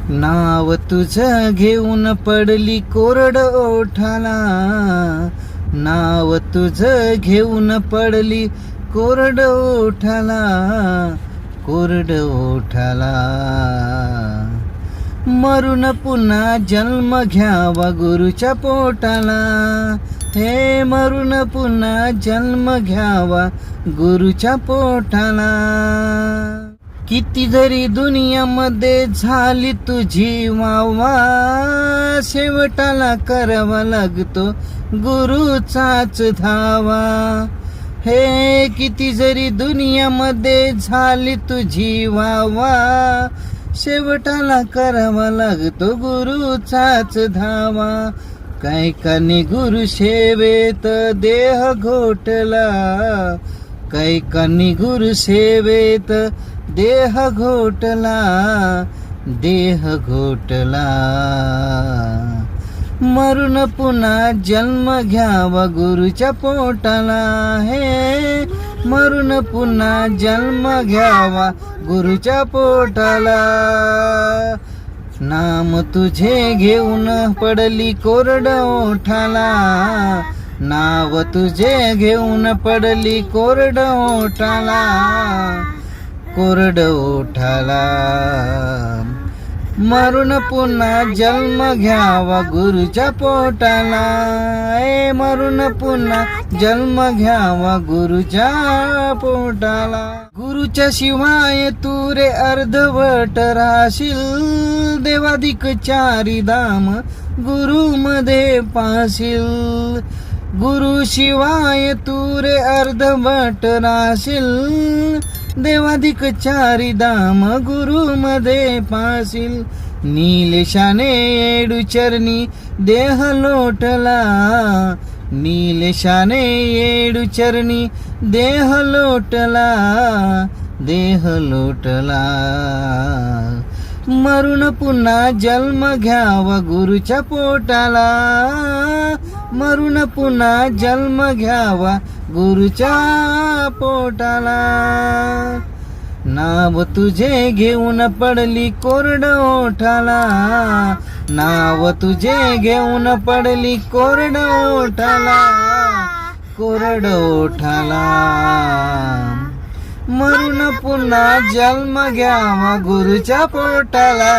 नाव तुझं घेऊन पडली कोरड ओठाला, नाव तुझं घेऊन पडली कोरड ओठाला, कोरड ओठाला. मरून पुन्हा जन्म घ्यावा गुरुच्या पोटाला, हे मरून पुन्हा जन्म घ्यावा गुरुच्या पोटाला. किती जरी दुनियामध्ये झाली तुझी वावा, शेवटाला करावा लागतो गुरुचाच धावा. हे किती जरी दुनियामध्ये झाली तुझी वावा, शेवटाला करावा लागतो गुरुचाच धावा. कैकाने गुरु सेवेत देह घोटला, कैकाने गुरु सेवेत देह घोटला, देह घोटला. मरून पुन्हा जन्म घ्यावा गुरुच्या पोटाला, हे मरून पुन्हा जन्म घ्यावा गुरुच्या पोटाला. नाम तुझे घेऊन पडली कोरड ओठाला, नाव तुझे घेऊन पडली कोरड ओठाला, कोरड ओठाला. मरून पुन्हा जन्म घ्यावा गुरुच्या पोटाला, ए मरून पुन्हा जन्म घ्यावा गुरुच्या पोटाला. गुरुच्या शिवाय तू रे अर्धवट राशील, देवाधिक चारी धाम गुरु मध्ये पाशील. गुरु शिवाय तू रे अर्धवट राशील, देवाधिक चारी धाम गुरु मध्ये पाशील. नीलेशाने येडू चरणी देह लोटला, नीलेशाने येडू चरणी देह लोटला, देह लोटला. मरून पुन्हा जन्म घ्यावा गुरुच्या पोटाला, मरून पुन्हा जन्म घ्यावा गुरुच्या पोटाला. नाव तुझे घेऊन पडली कोरड ओठाला, नाव तुझे घेऊन पडली कोरड ओठाला, कोरड ओठाला. मरून पुन्हा जन्म घ्यावा गुरुच्या पोटाला,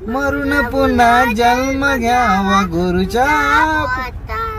मरून पुन्हा जन्म घ्यावा गुरुच्या पोटाला.